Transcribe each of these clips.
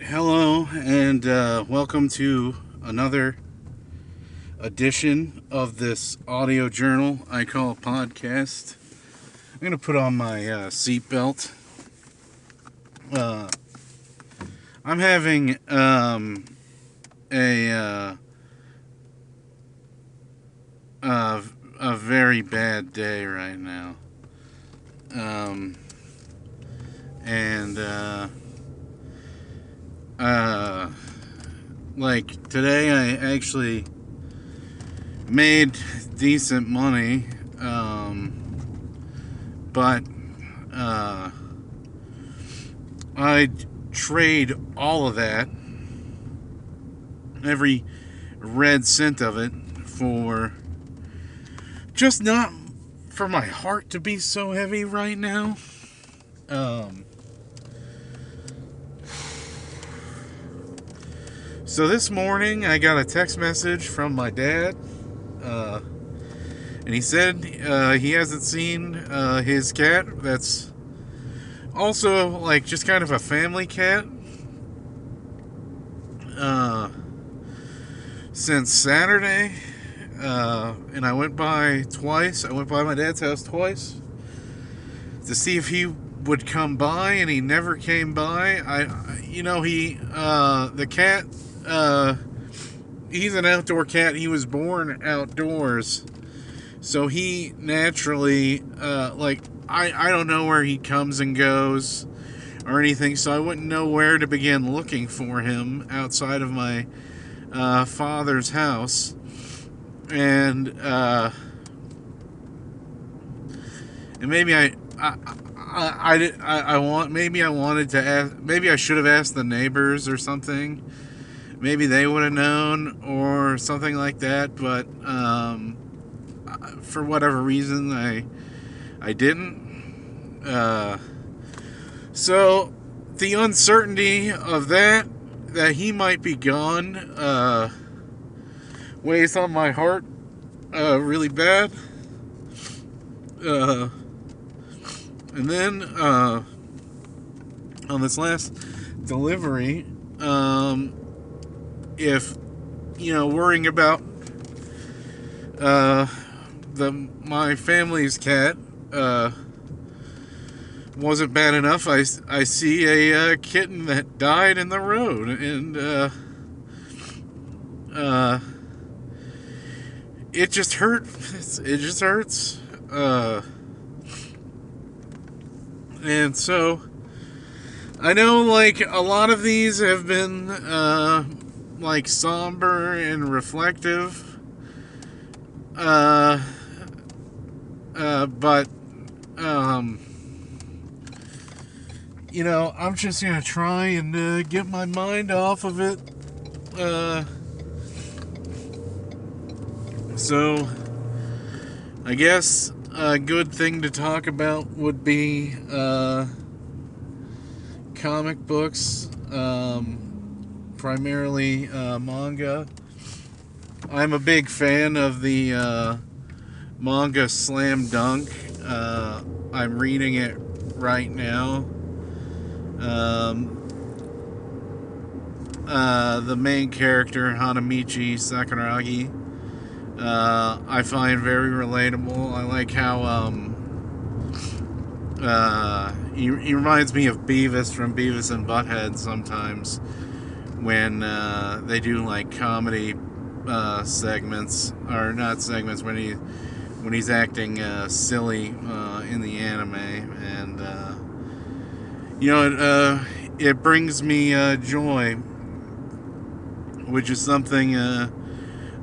Hello, and welcome to another edition of this audio journal I call a podcast. I'm going to put on my seatbelt. I'm having a, a very bad day right now. And like today I actually made decent money, but I'd trade all of that, every red cent of it, for just not for my heart to be so heavy right now. So this morning I got a text message from my dad, and he said he hasn't seen his cat. That's also like just kind of a family cat since Saturday, and I went by twice. I went by my dad's house twice to see if he would come by, and he never came by. The cat, he's an outdoor cat. He was born outdoors, so he naturally, I don't know where he comes and goes or anything, so I wouldn't know where to begin looking for him outside of my father's house. And maybe I wanted to ask. Maybe I should have asked the neighbors or something. Maybe they would have known or something like that. But for whatever reason, I didn't. So the uncertainty of that he might be gone weighs on my heart really bad. And then on this last delivery, if worrying about my family's cat wasn't bad enough, I see a kitten that died in the road, and it just hurts. It just hurts. And so I know, like, a lot of these have been like somber and reflective, but I'm just gonna try and get my mind off of it. So I guess a good thing to talk about would be comic books, primarily manga. I'm a big fan of the manga Slam Dunk. I'm reading it right now. The main character, Hanamichi Sakuragi, I find very relatable. I like how he reminds me of Beavis from Beavis and Butthead sometimes, when they do like comedy segments, or not segments, when he's acting silly in the anime, and it brings me joy, which is something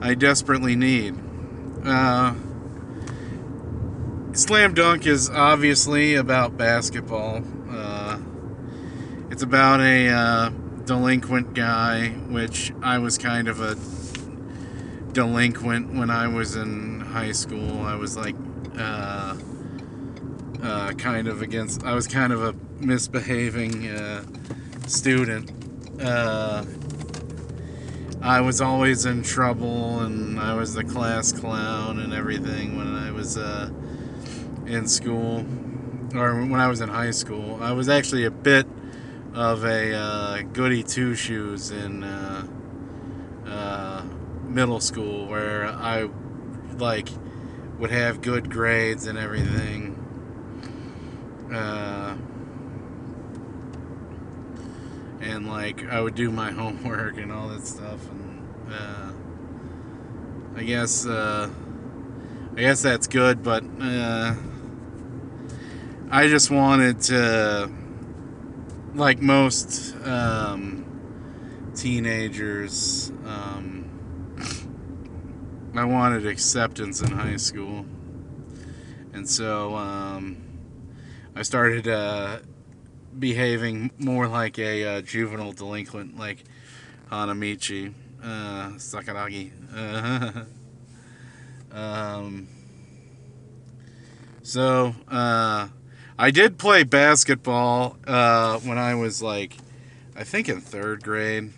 I desperately need. Slam Dunk is obviously about basketball. It's about a delinquent guy, which I was kind of a delinquent when I was in high school. I was like I was kind of a misbehaving student. I was always in trouble, and I was the class clown and everything when I was in school, or when I was in high school. I was actually a bit of a goody two shoes in middle school, where I like would have good grades and everything. And like I would do my homework and all that stuff, and I guess that's good, but I just wanted to, like most teenagers, I wanted acceptance in high school, and so I started behaving more like a juvenile delinquent, like Hanamichi, Sakuragi. So I did play basketball when I was like, I think in third grade.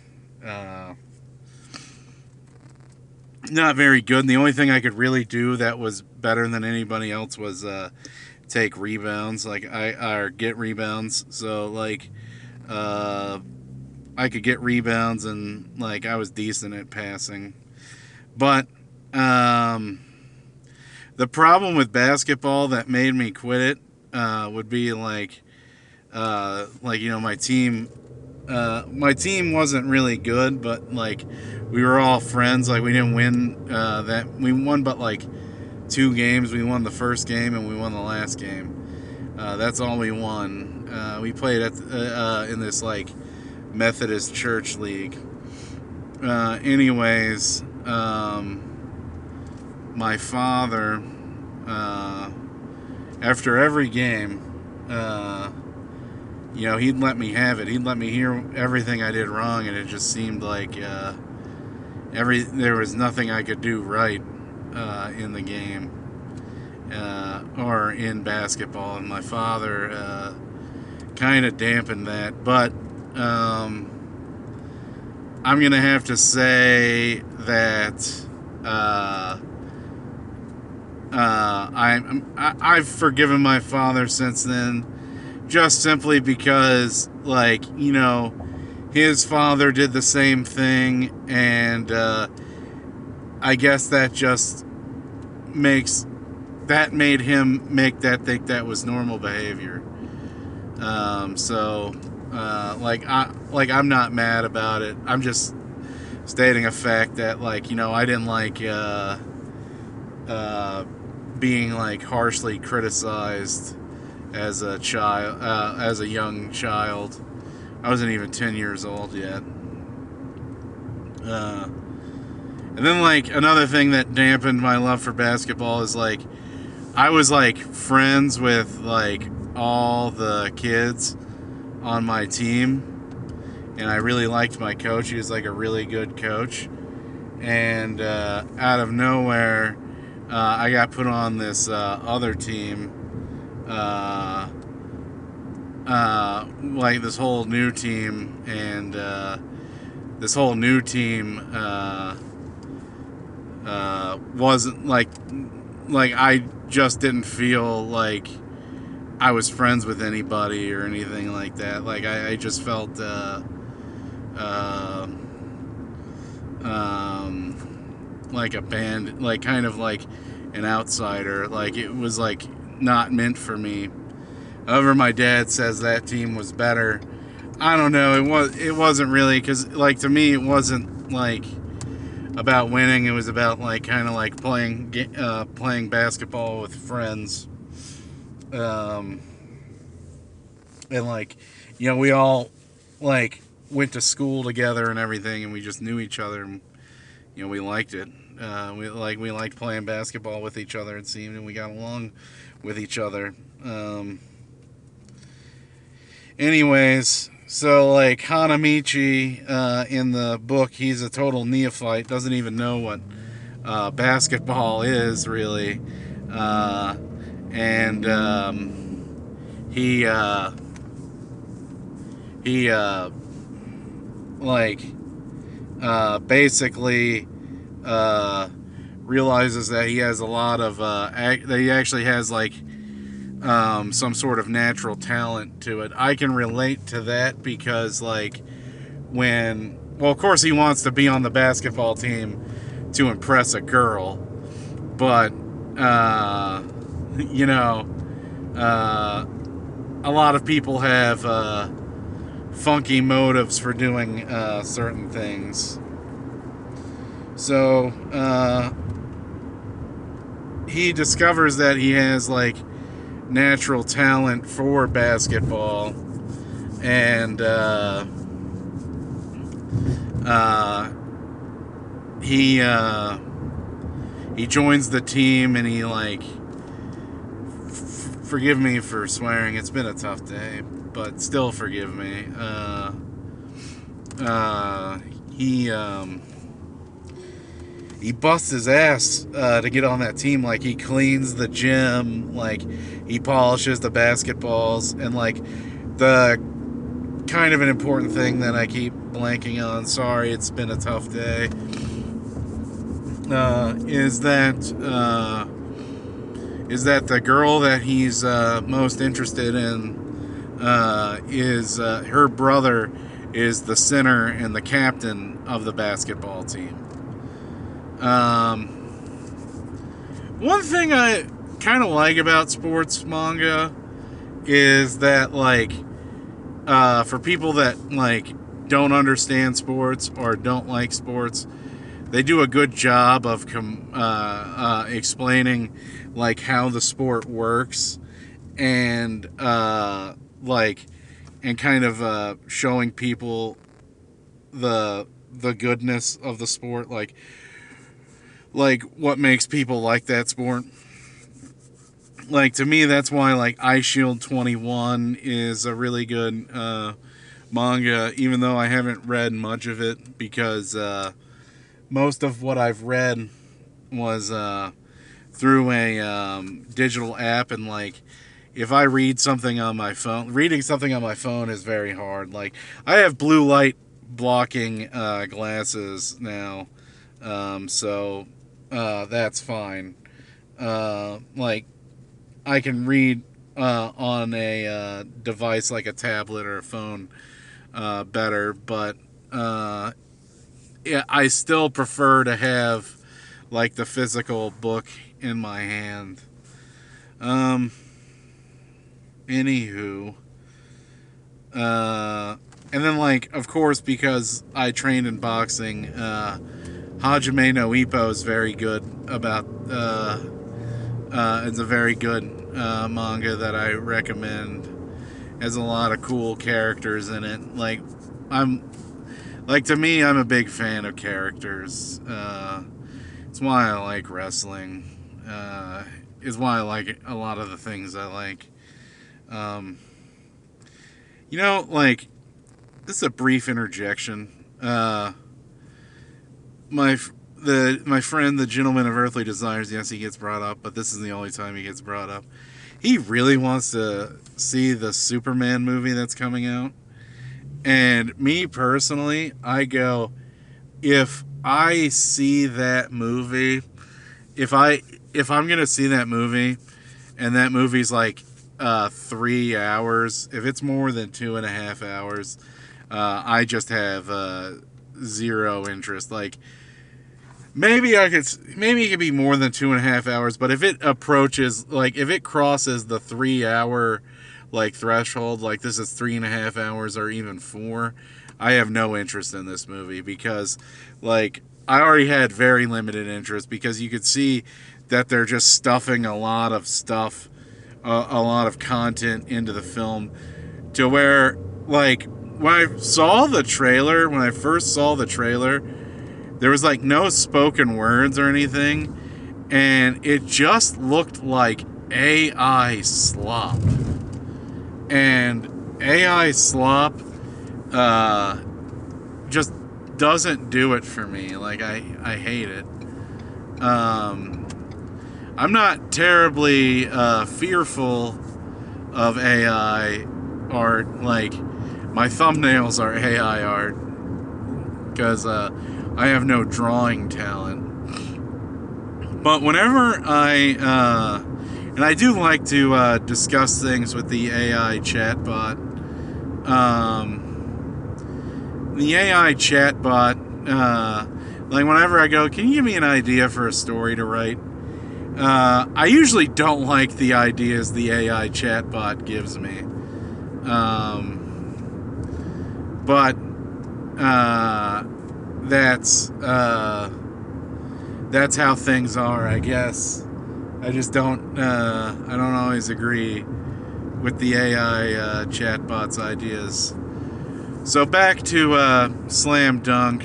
Not very good. And the only thing I could really do that was better than anybody else was take rebounds, or get rebounds. So like I could get rebounds, and like I was decent at passing. But the problem with basketball that made me quit it would be like my team wasn't really good, but like we were all friends. Like we didn't win we won but like 2 games. We won the first game and we won the last game. That's all we won. We played at in this like Methodist church league. Anyways, my father, after every game, he'd let me have it. He'd let me hear everything I did wrong, and it just seemed like there was nothing I could do right in the game or in basketball. And my father kind of dampened that. But I'm gonna have to say that I've forgiven my father since then, just simply because, like, his father did the same thing, and I guess that just made him think that was normal behavior. I'm not mad about it. I'm just stating a fact that, like, I didn't like being like harshly criticized as a child, as a young child. I wasn't even 10 years old yet. And then, like, another thing that dampened my love for basketball is, like, I was like friends with like all the kids on my team, and I really liked my coach. He was like a really good coach, and out of nowhere I got put on this other team, like this whole new team, and this whole new team wasn't like I just didn't feel like I was friends with anybody or anything like that. Like I just felt like a band, like kind of like an outsider. Like it was like not meant for me. However, my dad says that team was better. I don't know. It wasn't really, because like to me it wasn't like about winning. It was about like kind of like playing basketball with friends. And like, we all like went to school together and everything, and we just knew each other, and we liked it. We liked playing basketball with each other, it seemed, and we got along with each other. Anyways, so like Hanamichi in the book, he's a total neophyte, doesn't even know what basketball is really, and he basically realizes that he has a lot of that he actually has like some sort of natural talent to it. I can relate to that because, like, well, of course, he wants to be on the basketball team to impress a girl, but, you know, a lot of people have funky motives for doing certain things. So, he discovers that he has, like, natural talent for basketball, and he joins the team, and he, like, forgive me for swearing, it's been a tough day, but still forgive me. He busts his ass to get on that team. Like, he cleans the gym, like, he polishes the basketballs, and, like, the kind of an important thing that I keep blanking on, sorry, it's been a tough day, is that the girl that he's most interested in is her brother is the center and the captain of the basketball team. One thing I kind of like about sports manga is that, like, for people that, like, don't understand sports or don't like sports, they do a good job of explaining, like, how the sport works, and like, and kind of showing people the goodness of the sport, like what makes people like that sport. Like, to me, that's why, like, Ice Shield 21 is a really good manga, even though I haven't read much of it, because most of what I've read was through a digital app, and, like, if I read something on my phone, reading something on my phone is very hard. Like, I have blue light blocking glasses now, so that's fine. Like, I can read on a device like a tablet or a phone better, but yeah, I still prefer to have, like, the physical book in my hand. Anywho, and then, like, of course, because I trained in boxing, Hajime no Ippo is very good about, it's a very good manga that I recommend. Has a lot of cool characters in it. Like, to me, I'm a big fan of characters. It's why I like wrestling. It's why I like a lot of the things I like. Like, this is a brief interjection. My friend, the gentleman of earthly desires, yes, he gets brought up, but this is the only time he gets brought up. He really wants to see the Superman movie that's coming out. And me personally, I go, if I see that movie, if I'm gonna see that movie, and that movie's like 3 hours, if it's more than 2.5 hours, I just have zero interest. Like, maybe it could be more than 2.5 hours, but if it approaches, like, if it crosses the 3 hour, like, threshold, like, this is 3.5 hours or even 4, I have no interest in this movie, because, like, I already had very limited interest, because you could see that they're just stuffing a lot of stuff, a lot of content into the film, to where, like, when I first saw the trailer, there was, like, no spoken words or anything, and it just looked like AI slop. And AI slop just doesn't do it for me. Like, I hate it. I'm not terribly fearful of AI art. Like, my thumbnails are AI art, because I have no drawing talent. But whenever and And I do like to discuss things with the AI chatbot. The AI chatbot, like whenever I go, can you give me an idea for a story to write? I usually don't like the ideas the AI chatbot gives me. But that's how things are, I guess. I just don't I don't always agree with the AI chatbot's ideas. So back to Slam Dunk.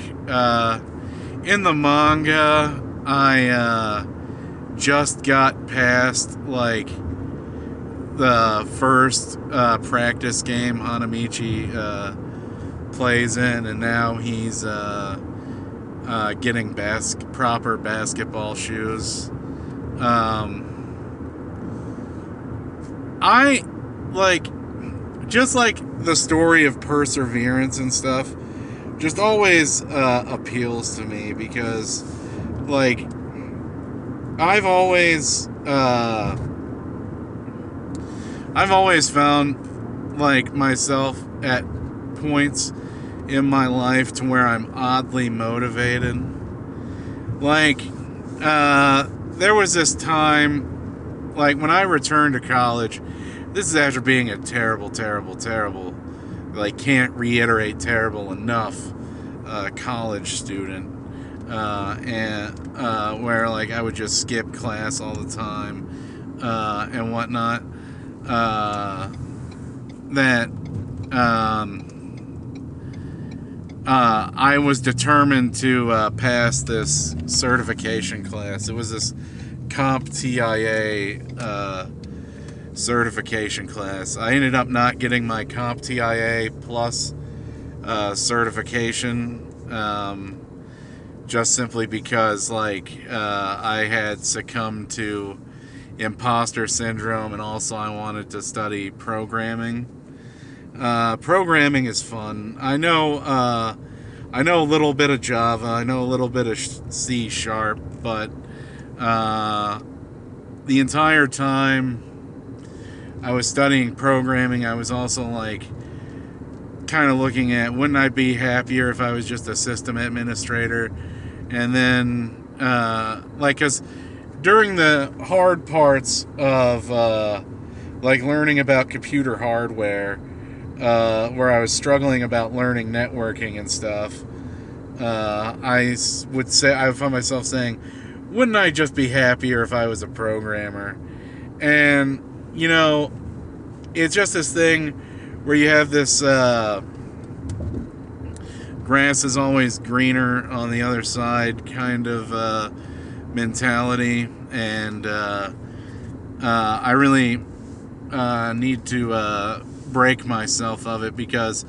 In the manga, I just got past like the first practice game Hanamichi plays in, and now he's getting proper basketball shoes. I like, just like the story of perseverance and stuff, just always appeals to me, because like I've always found like myself at points in my life to where I'm oddly motivated. Like there was this time, like when I returned to college, this is after being a terrible, like can't reiterate terrible enough, college student, and where like I would just skip class all the time, and whatnot. That I was determined to pass this certification class. It was this CompTIA certification class. I ended up not getting my CompTIA plus certification, just simply because like I had succumbed to imposter syndrome, and also I wanted to study programming. Programming is fun. I know a little bit of Java. I know a little bit of C#, but the entire time I was studying programming, I was also like kind of looking at, wouldn't I be happier if I was just a system administrator? And then like, because during the hard parts of like learning about computer hardware, where I was struggling about learning networking and stuff, I found myself saying, wouldn't I just be happier if I was a programmer? And you know, it's just this thing where you have this grass is always greener on the other side kind of mentality, and I really need to break myself of it, because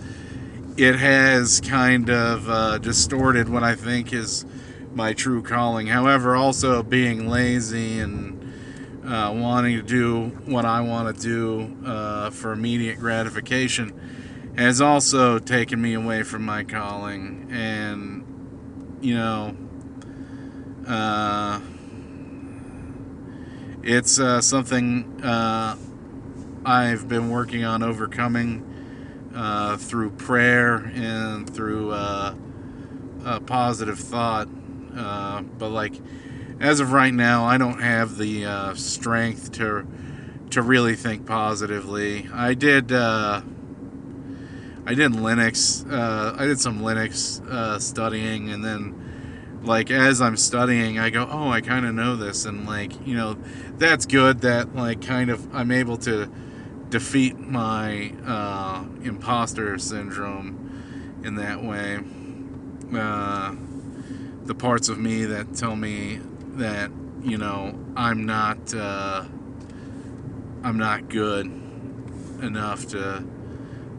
it has kind of distorted what I think is my true calling. However, also being lazy and wanting to do what I want to do for immediate gratification has also taken me away from my calling. And you know, it's something I've been working on overcoming through prayer and through positive thought, but like as of right now, I don't have the strength to really think positively. I did Linux. I did some Linux studying, and then like as I'm studying, I go, oh, I kind of know this, and like, you know, that's good that like kind of I'm able to defeat my imposter syndrome in that way. The parts of me that tell me that, you know, I'm not good enough to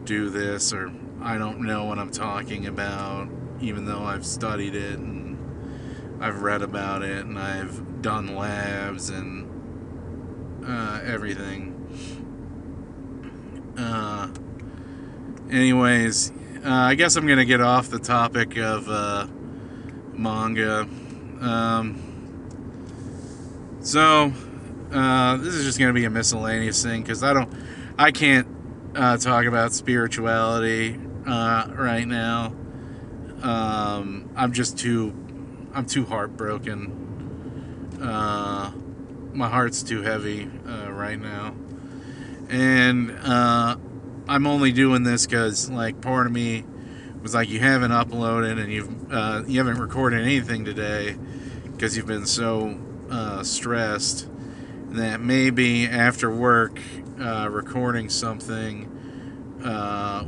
do this, or I don't know what I'm talking about, even though I've studied it and I've read about it and I've done labs and everything. Anyways, I guess I'm gonna get off the topic of manga. So This is just going to be a miscellaneous thing because I can't talk about spirituality right now. I'm too heartbroken. My heart's too heavy right now, and I'm only doing this because, like, part of me was like, you haven't uploaded and you haven't recorded anything today because you've been so stressed that maybe after work recording something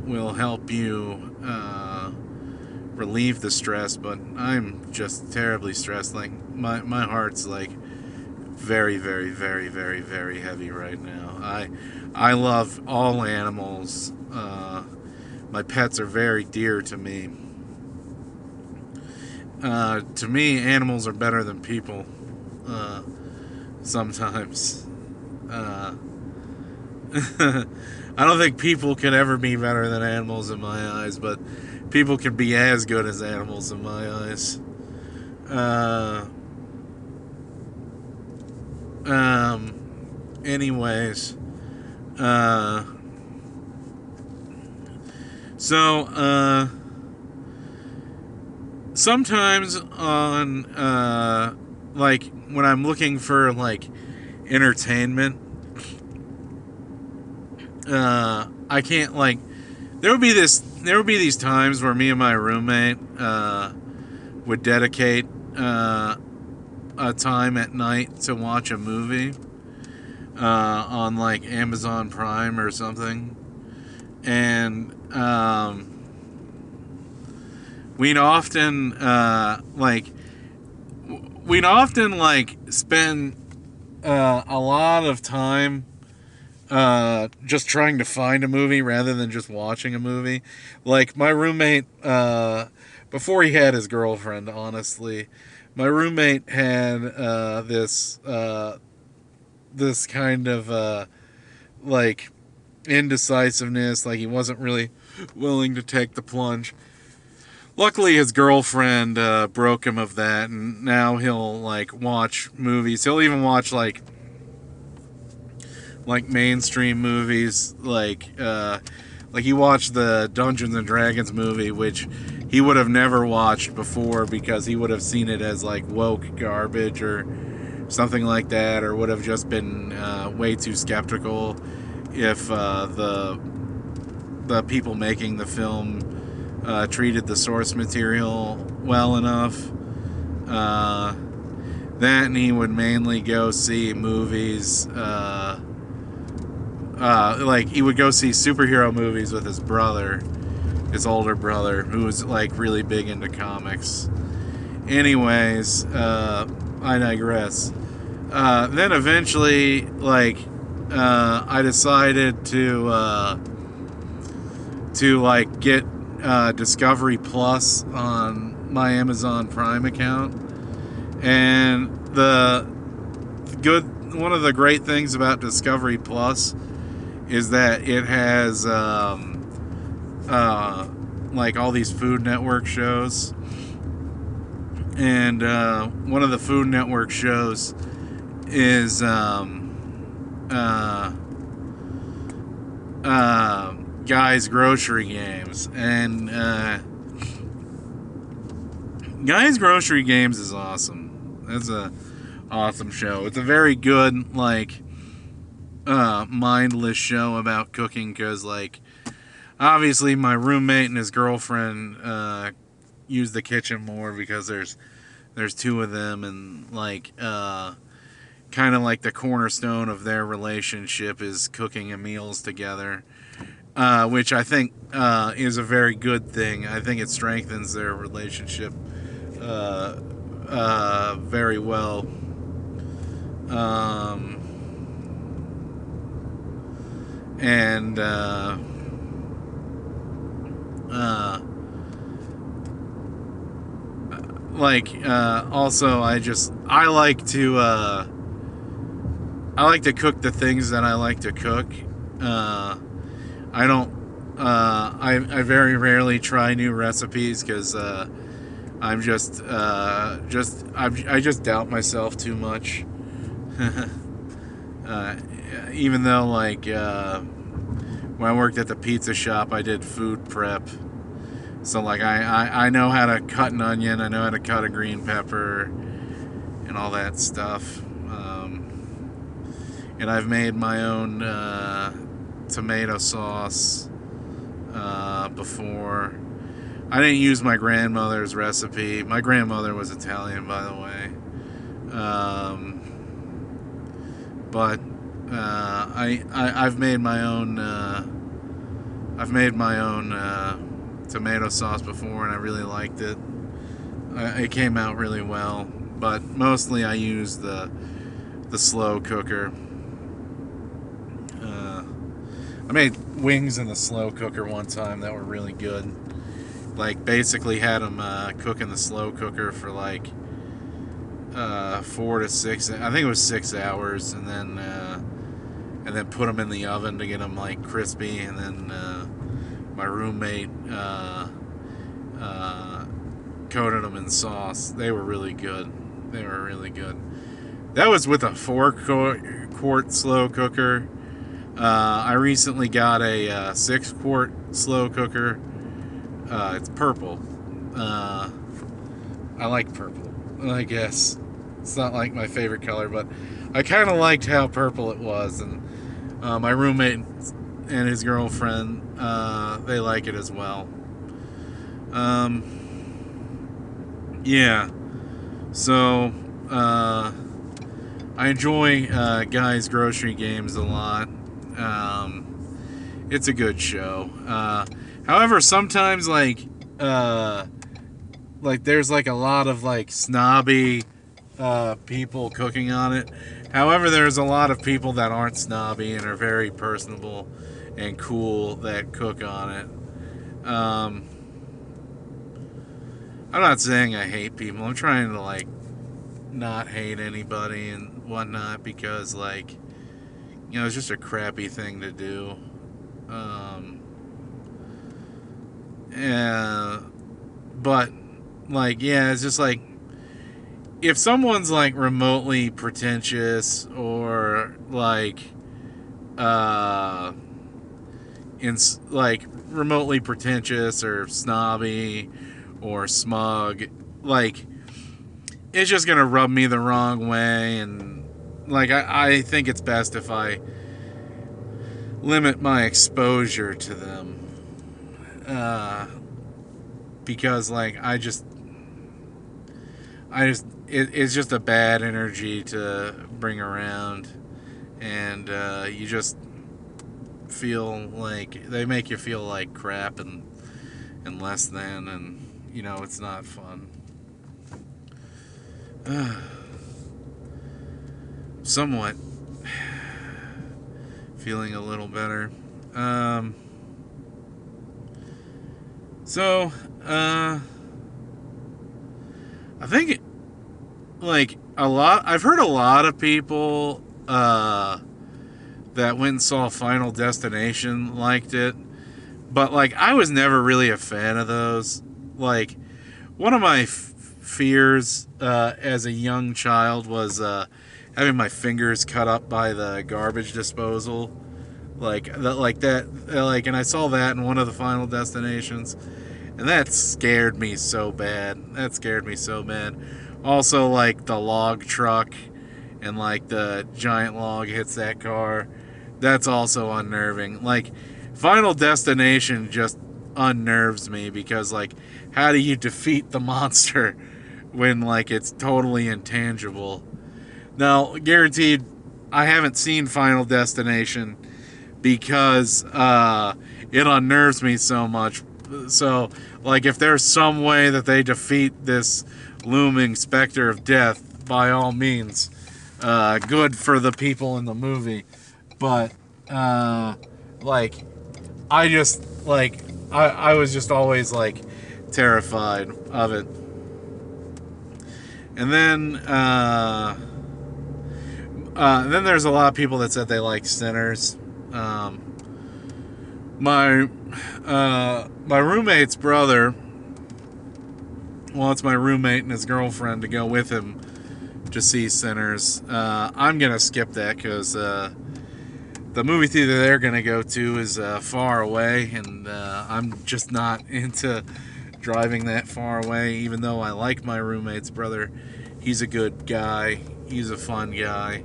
will help you relieve the stress. But I'm just terribly stressed. Like my heart's like very, very, very, very, very heavy right now. I love all animals. My pets are very dear to me. To me, animals are better than people. Sometimes. I don't think people can ever be better than animals in my eyes, but people can be as good as animals in my eyes. Anyways, so sometimes on like when I'm looking for like entertainment, I can't like there would be these times where me and my roommate would dedicate a time at night to watch a movie on like Amazon Prime or something, and we'd often spend a lot of time just trying to find a movie rather than just watching a movie. Like my roommate, before he had his girlfriend, honestly, my roommate had this kind of like indecisiveness, like he wasn't really willing to take the plunge. Luckily, his girlfriend broke him of that, and now he'll like watch movies. He'll even watch like mainstream movies, like he watched the Dungeons and Dragons movie, which he would have never watched before because he would have seen it as like woke garbage or something like that, or would have just been way too skeptical if the people making the film treated the source material well enough. That, and he would mainly go see movies. Like he would go see superhero movies with his brother, his older brother, who was like really big into comics. Anyways, I digress. Then eventually, like, I decided to like get Discovery Plus on my Amazon Prime account, and one of the great things about Discovery Plus is that it has like all these Food Network shows, and one of the Food Network shows is Guy's Grocery Games, and Guy's Grocery Games is awesome. That's a awesome show. It's a very good like mindless show about cooking, because like obviously my roommate and his girlfriend use the kitchen more because there's two of them, and like kind of like the cornerstone of their relationship is cooking and meals together, which I think is a very good thing. I think it strengthens their relationship very well. And also I like to cook the things that I like to cook. I very rarely try new recipes because I just doubt myself too much. Uh, Even though, like, when I worked at the pizza shop, I did food prep. So, like, I know how to cut an onion, I know how to cut a green pepper, and all that stuff. And I've made my own tomato sauce before. I didn't use my grandmother's recipe. My grandmother was Italian, by the way. But I've made my own. I've made my own tomato sauce before, and I really liked it. It came out really well, but mostly I use the slow cooker. I made wings in the slow cooker one time that were really good. Like, basically had them cook in the slow cooker for like 4 to 6. I think it was 6 hours, and then put them in the oven to get them like crispy. And then my roommate coated them in sauce. They were really good. They were really good. That was with a 4-quart slow cooker. I recently got a 6-quart slow cooker. It's purple. I like purple, I guess. It's not like my favorite color, but I kind of liked how purple it was. And my roommate and his girlfriend, they like it as well. Yeah. So, I enjoy Guy's Grocery Games a lot. It's a good show. However, sometimes like there's like a lot of like snobby people cooking on it. However, there's a lot of people that aren't snobby and are very personable and cool that cook on it. I'm not saying I hate people. I'm trying to like not hate anybody and whatnot, because like, you know, it's just a crappy thing to do. But like, yeah, it's just like, if someone's like remotely pretentious or like like remotely pretentious or snobby or smug, like, it's just gonna rub me the wrong way. And like, I think it's best if I limit my exposure to them, because like it's just a bad energy to bring around. And you just feel like they make you feel like crap and less than, and you know, it's not fun. Somewhat feeling a little better. So I think like I've heard a lot of people that went and saw Final Destination liked it, but like, I was never really a fan of those. Like, one of my fears as a young child was having my fingers cut up by the garbage disposal, like that, and I saw that in one of the Final Destinations, and that scared me so bad. Also, like, the log truck, and like the giant log hits that car, that's also unnerving. Like, Final Destination just unnerves me, because like, how do you defeat the monster when like it's totally intangible? Now, guaranteed, I haven't seen Final Destination because it unnerves me so much. So like, if there's some way that they defeat this looming specter of death, by all means, good for the people in the movie. But like, I just like, I was just always like terrified of it. And then there's a lot of people that said they like Sinners. My roommate's brother wants my roommate and his girlfriend to go with him to see Sinners. I'm gonna skip that because the movie theater they're gonna go to is far away, and I'm just not into driving that far away. Even though I like my roommate's brother, he's a good guy. He's a fun guy.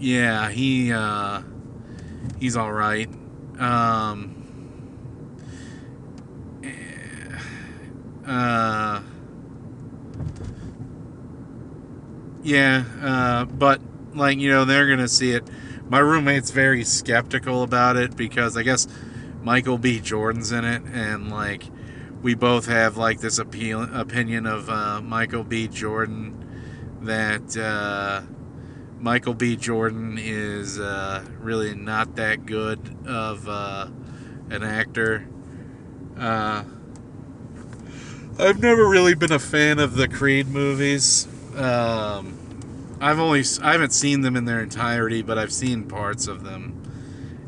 Yeah, he's all right. Uh, yeah, but like they're gonna see it. My roommate's very skeptical about it because I guess Michael B. Jordan's in it, and like we both have like this opinion of Michael B. Jordan that Michael B. Jordan is really not that good of an actor. I've never really been a fan of the Creed movies. I haven't seen them in their entirety, but I've seen parts of them,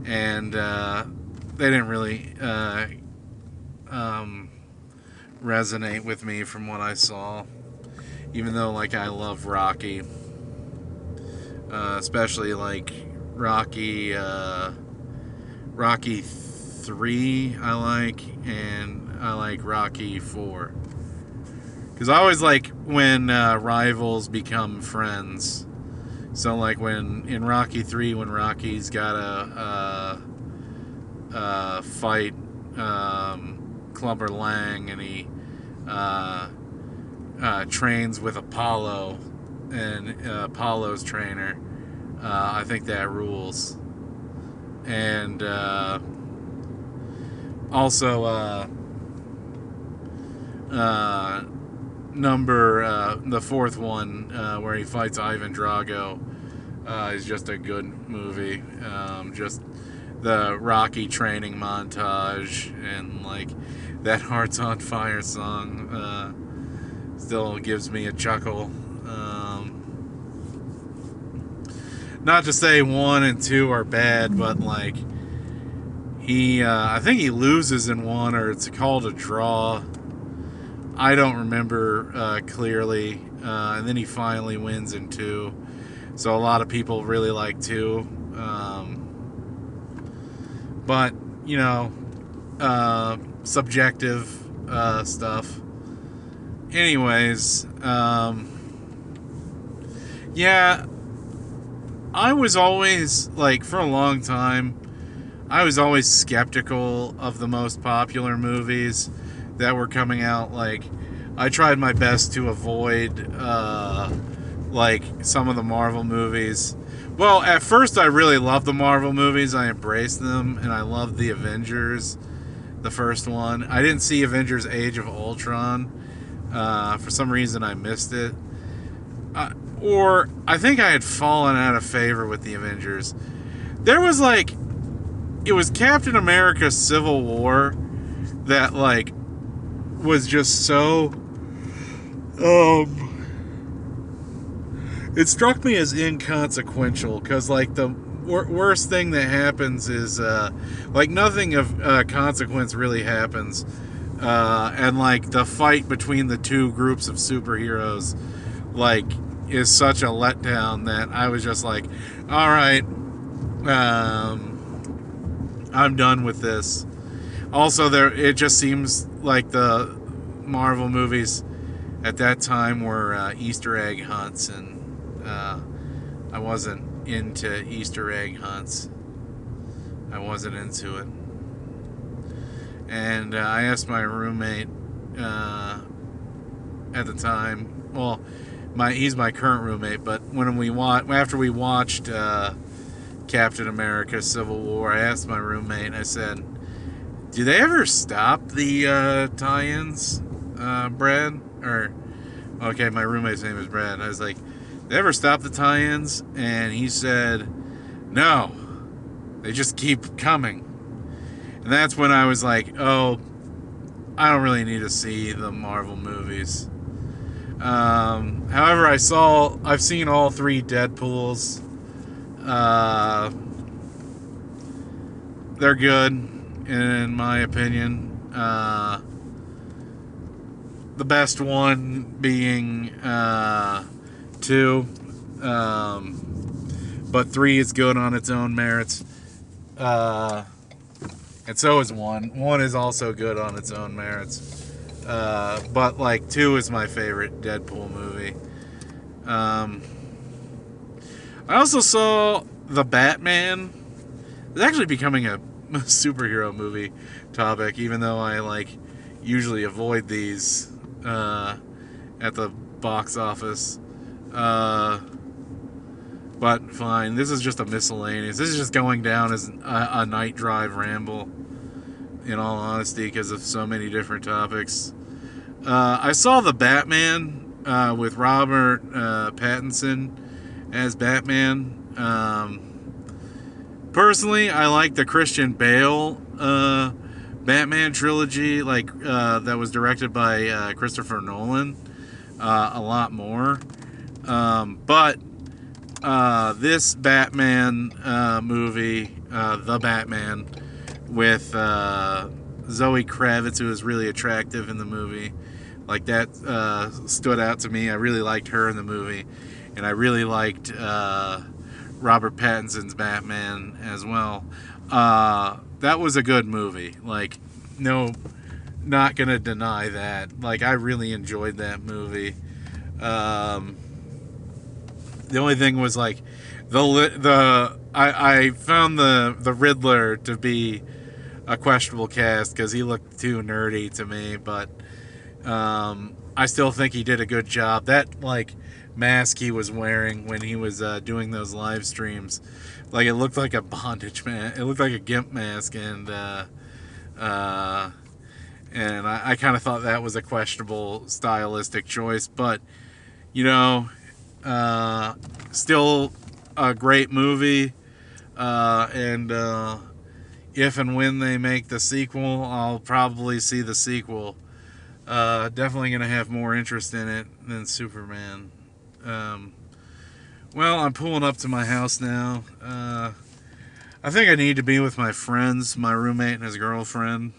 and they didn't really resonate with me from what I saw. Even though like I love Rocky, especially like Rocky 3 I like, and I like Rocky 4. Because I always like when rivals become friends. So like when in Rocky 3, when Rocky's got a fight Clubber Lang, and he trains with Apollo, and Apollo's trainer. I think that rules. And also the fourth one where he fights Ivan Drago is just a good movie. Just the Rocky training montage, and like that Hearts on Fire song still gives me a chuckle. Not to say 1 and 2 are bad, but like I think he loses in 1, or it's called a draw. I don't remember clearly. And then he finally wins in 2. So a lot of people really like 2. But, subjective stuff. Anyways, yeah, I was always, like, for a long time, I was always skeptical of the most popular movies that were coming out. Like, I tried my best to avoid like some of the Marvel movies. Well, at first I really loved the Marvel movies. I embraced them, and I loved the Avengers, the first one. I didn't see Avengers Age of Ultron. For some reason I missed it. Or I think I had fallen out of favor with the Avengers. There was like, it was Captain America Civil War that like was just so it struck me as inconsequential, because like the worst thing that happens is like nothing of consequence really happens, and like the fight between the two groups of superheroes like is such a letdown that I was just like, all right, I'm done with this. Also, it just seems like the Marvel movies at that time were Easter egg hunts, and I wasn't into Easter egg hunts. I wasn't into it. And I asked my roommate at the time. Well, he's my current roommate, but after we watched Captain America: Civil War, I asked my roommate. I said, "Do they ever stop the tie-ins, Brad?" Or, okay, my roommate's name is Brad. I was like, "They ever stop the tie-ins?" And he said, "No, they just keep coming." And that's when I was like, "Oh, I don't really need to see the Marvel movies." However, I've seen all 3 Deadpools. They're good, in my opinion. the best one being 2. But 3 is good on its own merits. And so is 1. 1 is also good on its own merits. But like 2 is my favorite Deadpool movie. I also saw The Batman. It's actually becoming a superhero movie topic, even though I like usually avoid these at the box office. But fine, this is just a miscellaneous. This is just going down as a night drive ramble, in all honesty, because of so many different topics. I saw The Batman with Robert Pattinson as Batman. Personally, I like the Christian Bale Batman trilogy, that was directed by Christopher Nolan, a lot more. But this Batman movie, The Batman, with Zoe Kravitz, who is really attractive in the movie, like that stood out to me. I really liked her in the movie, and I really liked Robert Pattinson's Batman as well. That was a good movie. Like, no, not gonna deny that. Like, I really enjoyed that movie. The only thing was like I found the Riddler to be a questionable cast because he looked too nerdy to me, but I still think he did a good job. That like mask he was wearing when he was doing those live streams, like it looked like a bondage man. It looked like a gimp mask, and I kind of thought that was a questionable stylistic choice, but you know, still a great movie. And if and when they make the sequel, I'll probably see the sequel. Definitely going to have more interest in it than Superman. Well, I'm pulling up to my house now. I think I need to be with my friends, my roommate and his girlfriend.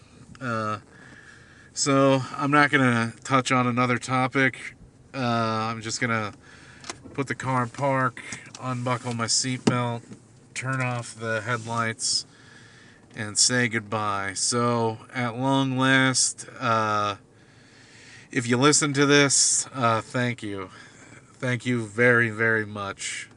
So I'm not going to touch on another topic. I'm just going to put the car in park, unbuckle my seatbelt, turn off the headlights, and say goodbye. So, at long last, if you listen to this, thank you. Thank you very, very much.